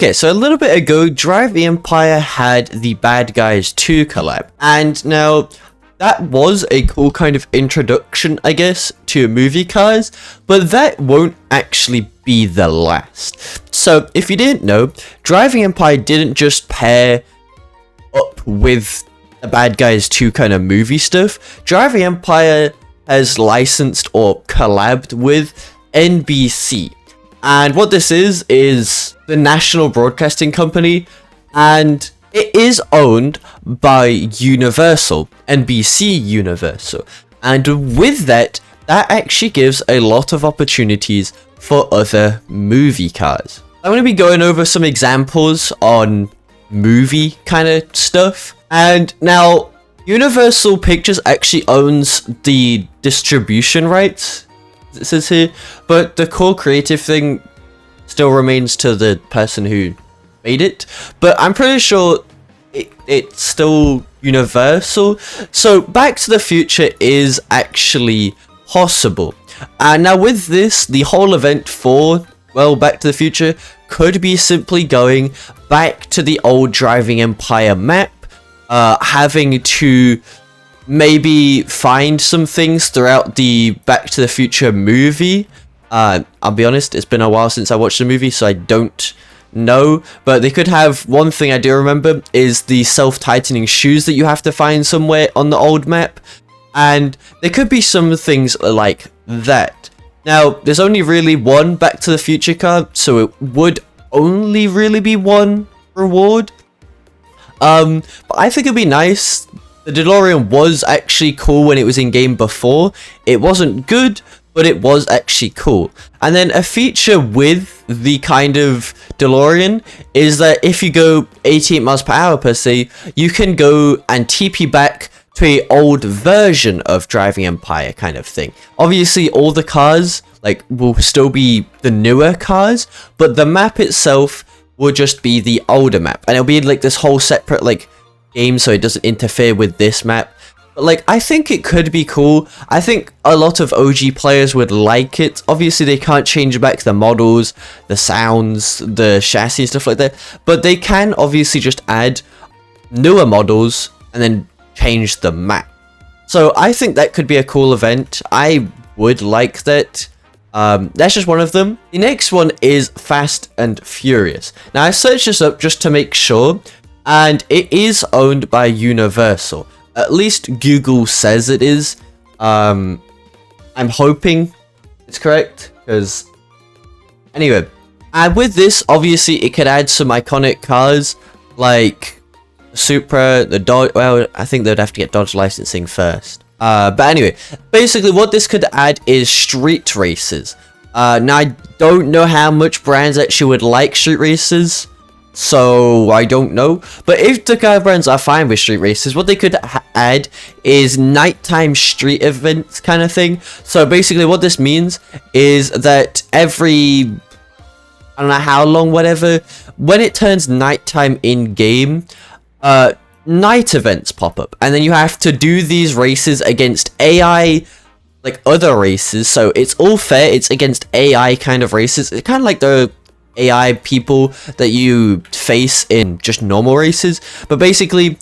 Okay, so a little bit ago, DrivingEmpire had the Bad Guys 2 collab, and now that was a cool kind of introduction, I guess, to movie cars, but that won't actually be the last. So, if you didn't know, DrivingEmpire didn't just pair up with the Bad Guys 2 kind of movie stuff. DrivingEmpire has licensed or collabed with NBC. And what this is the National Broadcasting Company, and it is owned by Universal, NBC Universal. And with that, that actually gives a lot of opportunities for other movie cars. I'm going to be going over some examples on movie kind of stuff. And now, Universal Pictures actually owns the distribution rights, it says here, but the core creative thing still remains to the person who made it. But I'm pretty sure it's still Universal. So Back to the Future is actually possible. And now with this, the whole event for, well, Back to the Future could be simply going back to the old DrivingEmpire map, having to maybe find some things throughout the Back to the Future movie. I'll be honest, it's been a while since I watched the movie, so I don't know. But they could have, one thing I do remember is the self-tightening shoes that you have to find somewhere on the old map. And there could be some things like that. Now, there's only really one Back to the Future car, so it would only really be one reward. But I think it'd be nice. The DeLorean was actually cool when it was in game before. It wasn't good, but it was actually cool. And then a feature with the kind of DeLorean is that if you go 88 miles per hour per se, you can go and TP back to an old version of DrivingEmpire kind of thing. Obviously, all the cars like will still be the newer cars, but the map itself will just be the older map, and it'll be like this whole separate like game, so it doesn't interfere with this map. But like, I think it could be cool. I think a lot of OG players would like it. Obviously, they can't change back the models, the sounds, the chassis, stuff like that, but they can obviously just add newer models and then change the map. So I think that could be a cool event. I would like that. That's just one of them. The next one is Fast and Furious. Now, I searched this up just to make sure, and it is owned by Universal. At least Google says it is. I'm hoping it's correct, because anyway. And with this, obviously, it could add some iconic cars like the Supra, the Dodge. Well, I think they'd have to get Dodge licensing first. But anyway, basically what this could add is street races. Now, I don't know how much brands actually would like street races, so I don't know. But if the car brands are fine with street races, what they could add is nighttime street events kind of thing. So basically what this means is that every, I don't know how long, whatever, when it turns nighttime in game, night events pop up, and then you have to do these races against AI, like other races. So it's all fair, it's against AI kind of races. It's kind of like the AI people that you face in just normal races. But basically,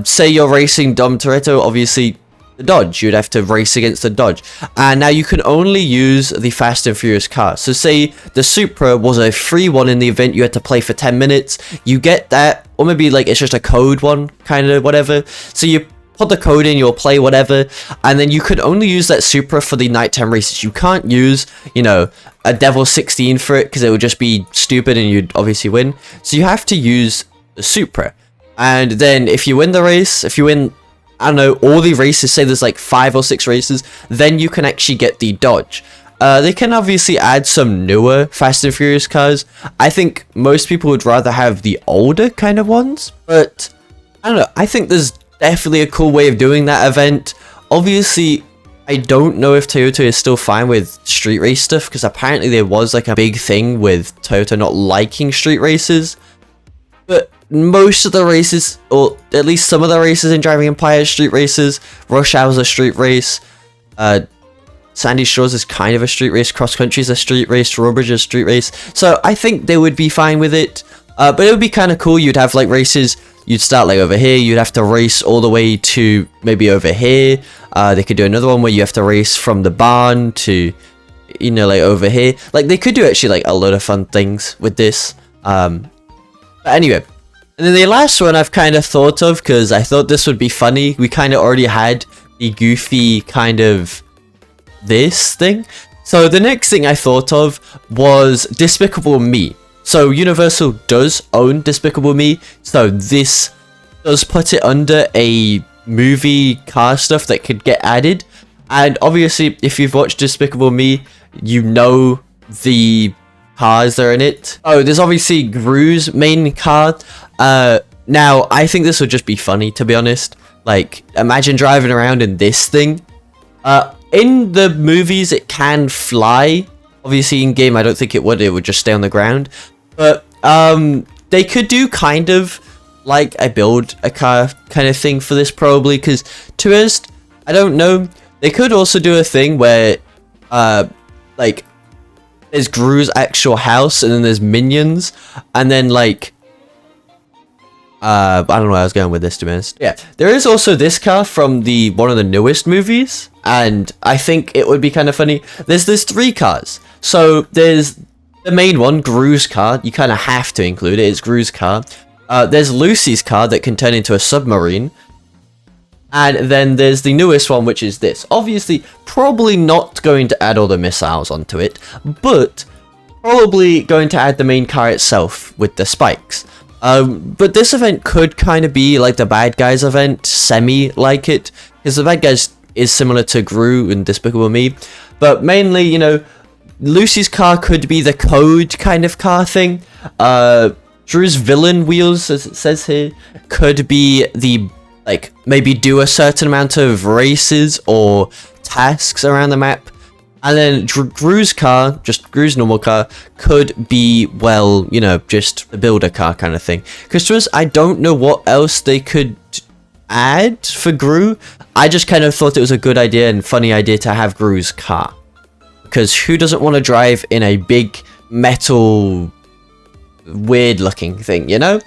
say you're racing Dom Toretto, obviously the Dodge, you'd have to race against the Dodge, and now you can only use the Fast and Furious cars. So say the Supra was a free one in the event, you had to play for 10 minutes, you get that, or maybe like it's just a code one, kind of whatever. So you put the code in, you'll play whatever, and then you could only use that Supra for the nighttime races. You can't use, you know, a Devil 16 for it, because it would just be stupid and you'd obviously win. So you have to use the Supra, and then if you win the race, if you win, I don't know, all the races, say there's like 5 or 6 races, then you can actually get the Dodge. They can obviously add some newer Fast and Furious cars. I think most people would rather have the older kind of ones, but I don't know, I think there's definitely a cool way of doing that event. Obviously, I don't know if Toyota is still fine with street race stuff, because apparently there was like a big thing with Toyota not liking street races. But most of the races, or at least some of the races in DrivingEmpire, street races. Rush Hour's a street race. Sandy Shores is kind of a street race, Cross Country is a street race, Trowbridge is a street race. So I think they would be fine with it. But it would be kind of cool. You'd have like races. You'd start like over here. You'd have to race all the way to maybe over here. They could do another one where you have to race from the barn to, you know, like over here. Like they could do actually like a lot of fun things with this. But anyway. And then the last one I've kind of thought of because I thought this would be funny. We kind of already had the goofy kind of this thing. So the next thing I thought of was Despicable Me. So Universal does own Despicable Me. So this does put it under a movie car stuff that could get added. And obviously if you've watched Despicable Me, you know the cars that are in it. Oh, there's obviously Gru's main car. Now I think this would just be funny, to be honest. Like, imagine driving around in this thing. In the movies, it can fly. Obviously, in game, I don't think it would. It would just stay on the ground. But they could do kind of like a build a car kind of thing for this, probably. Because to us, I don't know. They could also do a thing where, like, there's Gru's actual house, and then there's minions, and then like. I don't know where I was going with this, to be honest. Yeah, there is also this car from one of the newest movies, and I think it would be kind of funny. There's 3 cars. So there's the main one, Gru's car. You kind of have to include it. It's Gru's car. There's Lucy's car that can turn into a submarine. And then there's the newest one, which is this. Obviously, probably not going to add all the missiles onto it, but probably going to add the main car itself with the spikes. But this event could kind of be like the bad guys event, semi-like it, because the bad guys is similar to Gru and Despicable Me, but mainly, you know, Lucy's car could be the code kind of car thing. Drew's villain wheels, as it says here, could be the, like, maybe do a certain amount of races or tasks around the map. And then Gru's car, just Gru's normal car, could be, well, you know, just the builder car kind of thing. Because to us, I don't know what else they could add for Gru. I just kind of thought it was a good idea and funny idea to have Gru's car. Because who doesn't want to drive in a big metal, weird looking thing, you know?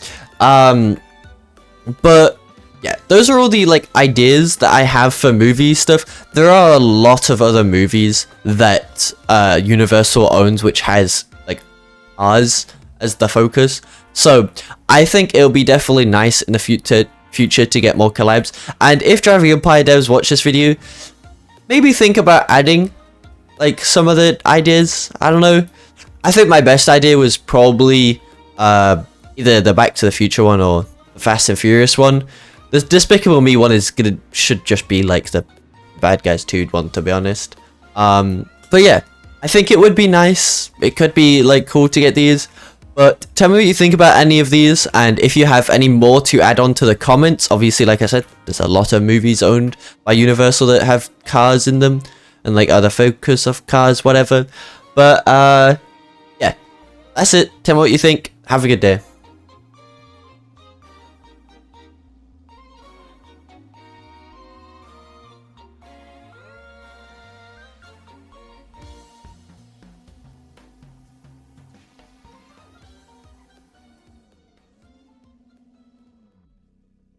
But yeah, those are all the like ideas that I have for movie stuff. There are a lot of other movies that Universal owns, which has like ours as the focus. So I think it'll be definitely nice in the future to get more collabs. And if DrivingEmpire devs watch this video, maybe think about adding like some of the ideas. I don't know. I think my best idea was probably either the Back to the Future one or the Fast and Furious one. The Despicable Me one should just be like the Bad Guys 2 one, to be honest. But yeah, I think it would be nice. It could be like cool to get these. But tell me what you think about any of these, and if you have any more to add on to the comments. Obviously, like I said, there's a lot of movies owned by Universal that have cars in them, and like other focus of cars, whatever. But yeah, that's it. Tell me what you think. Have a good day.